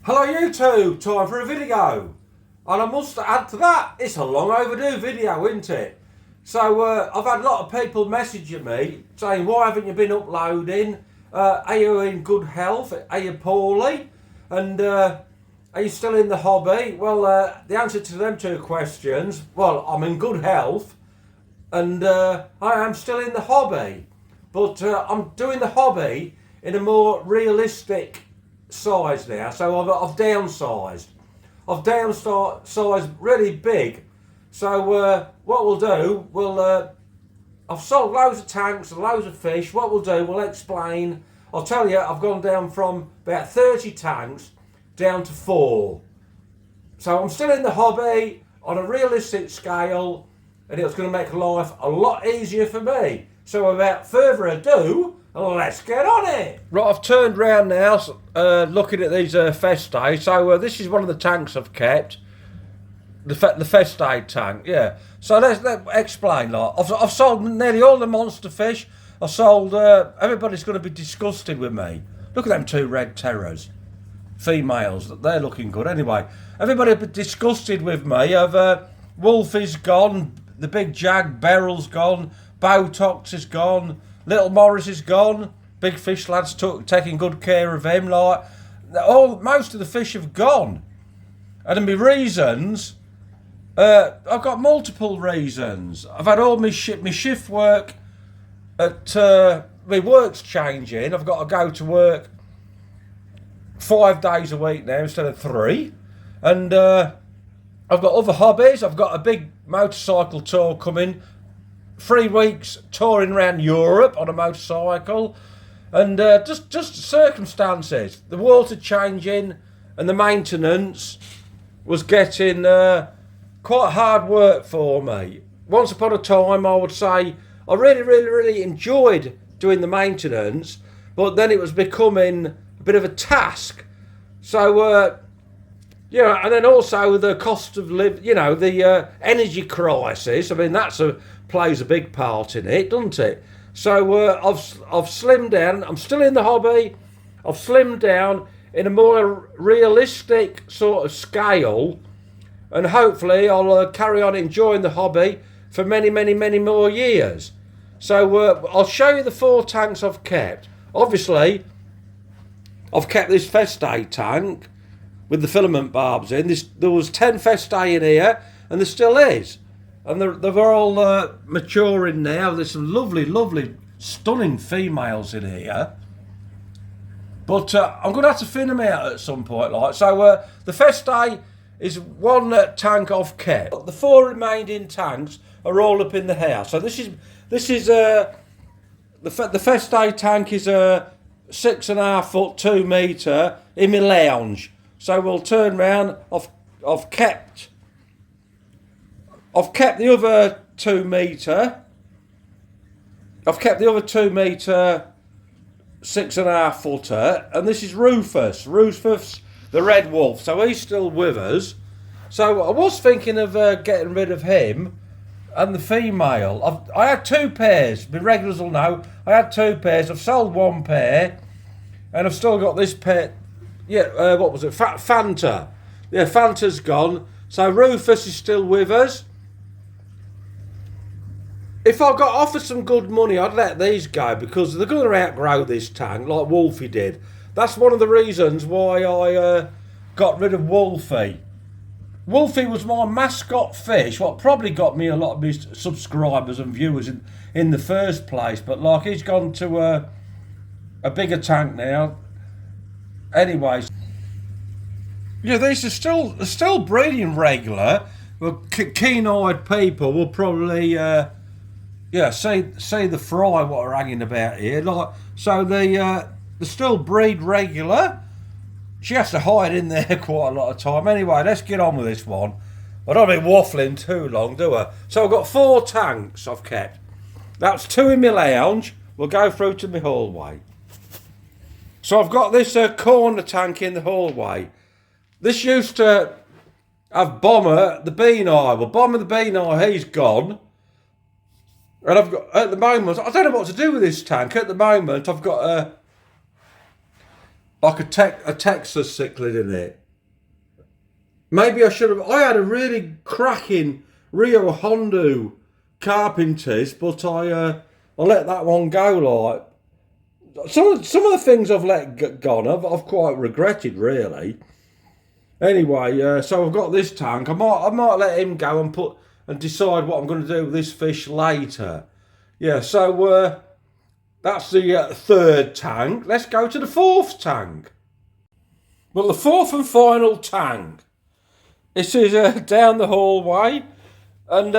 Hello YouTube, time for a video. And I must add to that, it's a long overdue video, isn't it? So I've had a lot of people messaging me saying, why haven't you been uploading? Are you in good health? Are you poorly? And are you still in the hobby? Well, the answer to them two questions, well, I'm in good health and I am still in the hobby. But I'm doing the hobby in a more realistic size now, so I've downsized. I've downsized really big. So what we'll do, I've sold loads of tanks and loads of fish. What we'll do, we'll explain. I'll tell you, I've gone down from about 30 tanks down to 4. So I'm still in the hobby on a realistic scale, and it's going to make life a lot easier for me. So without further ado, let's get on it. Right, I've turned round now, looking at these Festae. So this is one of the tanks I've kept, the Festae tank. Yeah. So let's explain. Like, I've sold nearly all the monster fish. I sold. Everybody's going to be disgusted with me. Look at them two red terrors, females. They're looking good. Anyway, everybody will be disgusted with me. Wolfie's gone. The big Jag Beryl's gone. Botox is gone. Little Morris is gone. Big Fish Lad's taking good care of him. Like most of the fish have gone, and my reasons, I've got multiple reasons. I've had all my shift work at my work's changing. I've got to go to work 5 days a week now instead of 3, and I've got other hobbies. I've got a big motorcycle tour coming. 3 weeks touring around Europe on a motorcycle, and just circumstances. The water changing and the maintenance was getting quite hard work for me. Once upon a time, I would say I really enjoyed doing the maintenance, but then it was becoming a bit of a task. So yeah, and then also the cost of living, the energy crisis. I mean, plays a big part in it, doesn't it? So I've slimmed down. I'm still in the hobby. I've slimmed down in a more realistic sort of scale, and hopefully I'll carry on enjoying the hobby for many more years. So I'll show you the 4 tanks I've kept. Obviously, I've kept this Festae tank with the filament barbs in. There was 10 Festae in here, and there still is. And they're all maturing now. There's some lovely, stunning females in here. But I'm going to have to thin them out at some point. So the Festae is one tank I've kept. The 4 remaining tanks are all up in the house. So this is the Festae tank is a 6.5 foot 2 metre in my lounge. So we'll turn round. I've kept the other 2 metre. I've kept the other 2 metre 6.5 footer, and this is Rufus. Rufus, the red wolf. So he's still with us. So I was thinking of getting rid of him and the female. I had 2 pairs. My regulars will know. I had 2 pairs. I've sold 1 pair, and I've still got this pair. Yeah, what was it? Fanta. Yeah, Fanta's gone. So Rufus is still with us. If I got offered some good money, I'd let these go because they're going to outgrow this tank like Wolfie did. That's one of the reasons why I got rid of Wolfie. Wolfie was my mascot fish, what probably got me a lot of my subscribers and viewers in the first place. But like, he's gone to a bigger tank now. Anyways, yeah, these are still breeding regular. Well, keen-eyed people will probably see the fry what are hanging about here. Like, so they still breed regular. She has to hide in there quite a lot of time. Anyway, let's get on with this one. I don't be waffling too long, do I? So I've got 4 tanks I've kept. That's 2 in my lounge. We'll go through to my hallway. So I've got this corner tank in the hallway. This used to have Bomber, the Bean Eye. Well, Bomber the Bean Eye, he's gone. And I've got, at the moment, I don't know what to do with this tank. At the moment, I've got like a Texas cichlid in it. Maybe I should have. I had a really cracking Rio Hondo Carpenters, but I let that one go. Like some of the things I've let gone, I've quite regretted really. Anyway, so I've got this tank. I might let him go and decide what I'm going to do with this fish later. Yeah, so that's the third tank. Let's go to the fourth tank. Well, the fourth and final tank. This is down the hallway, and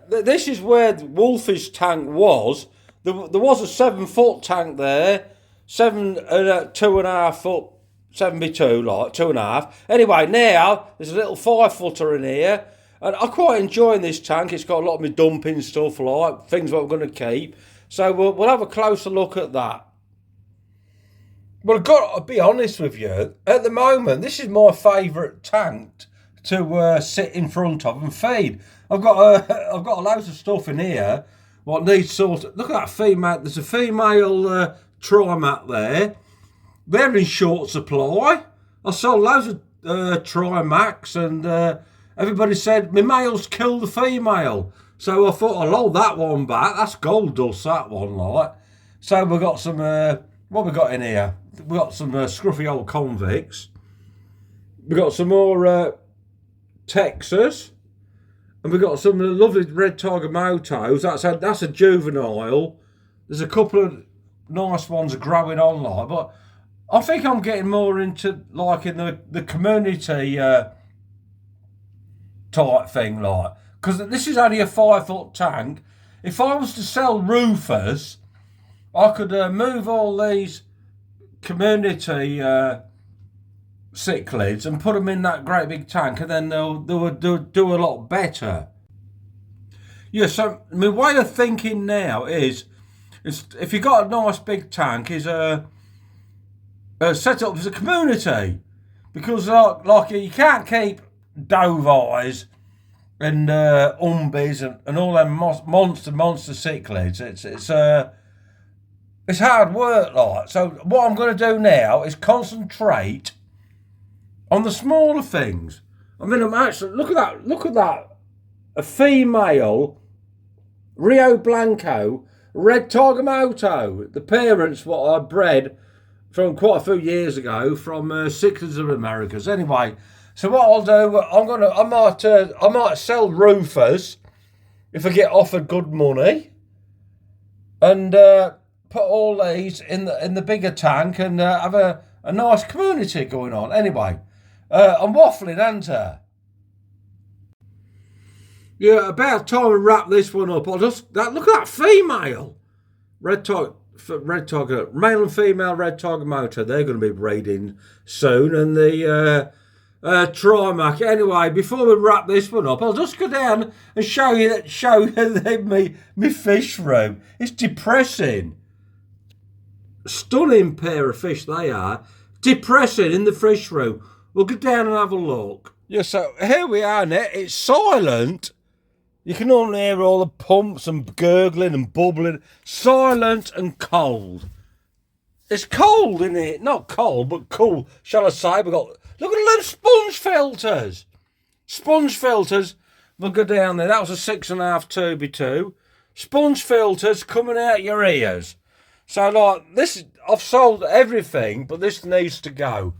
this is where the Wolfish tank was. There was a 7-foot tank there, 2.5 foot, 72, like 2.5. Anyway, now there's a little 5-footer in here, and I'm quite enjoying this tank. It's got a lot of my dumping stuff, like things what I'm going to keep. So we'll have a closer look at that. Well, I've got to be honest with you. At the moment, this is my favourite tank to sit in front of and feed. I've got loads of stuff in here what needs sorted. Look at that female. There's a female trimat there. They're in short supply. I sold loads of Trimax, and everybody said my male's killed the female. So I thought I'll hold that one back. That's gold dust, that one, like. So we've got some, what we got in here? We've got some scruffy old convicts. We've got some more Texas. And we've got some lovely red tiger motos. That's a juvenile. There's a couple of nice ones growing on, like. But I think I'm getting more into liking the community type thing, like. Because this is only a 5-foot tank. If I was to sell roofers, I could move all these community cichlids and put them in that great big tank, and then they would do a lot better. Yeah, so my way of thinking now is if you got a nice big tank, is set up as a community, because like you can't keep dove eyes and umbies and all them monster cichlids. It's hard work, like. So what I'm going to do now is concentrate on the smaller things. I mean, I'm actually look at that, a female Rio Blanco red tiger moto. The parents what I bred from quite a few years ago from Cichlids of Americas. Anyway, so what I'll do, I might sell roofers if I get offered good money, and put all these in the bigger tank and have a nice community going on. Anyway, I'm waffling, aren't I? Yeah, about time to wrap this one up. Look at that female red tiger, male and female red tiger motor. They're going to be breeding soon, and the Trimac. Anyway, before we wrap this one up, I'll just go down and show you me fish room. It's depressing. Stunning pair of fish they are. Depressing in the fish room. We'll go down and have a look. Yeah, so here we are now. It's silent. You can only hear all the pumps and gurgling and bubbling. Silent and cold. It's cold in it. Not cold, but cool, shall I say. We've got, look at them sponge filters. Sponge filters. We'll go down there. That was a 6.5 2x2. Sponge filters coming out your ears. So, like, this, I've sold everything, but this needs to go.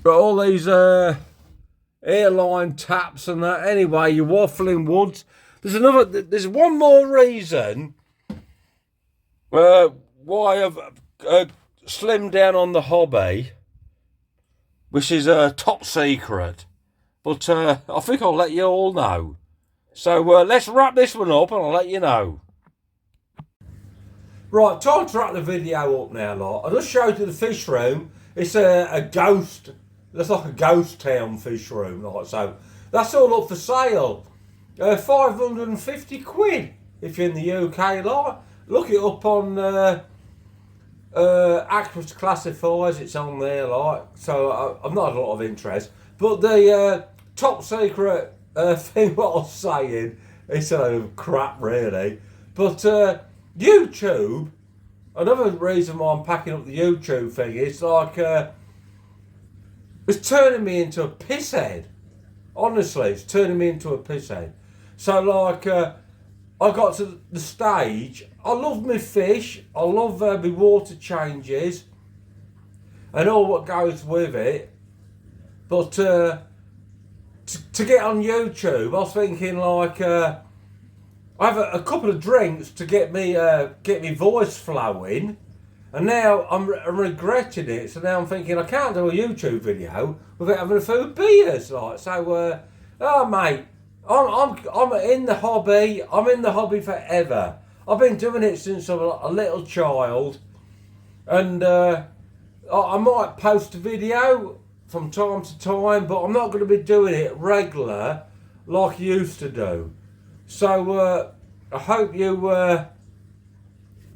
But all these airline taps and that. Anyway, you're waffling woods. There's one more reason why I've slimmed down on the hobby, which is top secret. But I think I'll let you all know. So let's wrap this one up and I'll let you know. Right, time to wrap the video up now, lot. I just showed you the fish room. It's a ghost. It's like a ghost town fish room, like. So that's all up for sale. 550 quid if you're in the UK, like. Look it up on Actress Classifiers. It's on there, like. So I've not had a lot of interest, but the top secret thing what I was saying, it's crap really. But YouTube, another reason why I'm packing up the YouTube thing is like, it's turning me into a pisshead. Honestly, it's turning me into a pisshead. So like, I got to the stage, I love my fish, I love my water changes, and all what goes with it. But to get on YouTube, I was thinking like, I have a couple of drinks to get me voice flowing, and now I'm regretting it. So now I'm thinking I can't do a YouTube video without having a few beers. Like so, oh mate, I'm in the hobby. I'm in the hobby forever. I've been doing it since I was a little child, and I might post a video from time to time, but I'm not going to be doing it regular like I used to do. So I hope you.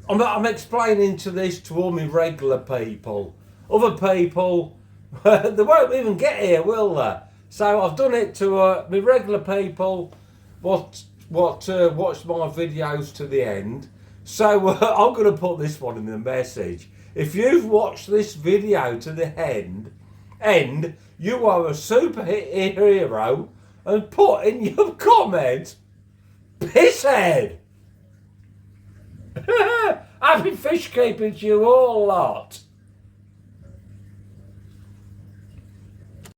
I'm explaining this to all my regular people. Other people, they won't even get here, will they? So I've done it to my regular people. What watch my videos to the end. So I'm going to put this one in the message. If you've watched this video to the end, you are a super hero, and put in your comment, pisshead. Happy fish keeping to you all lot.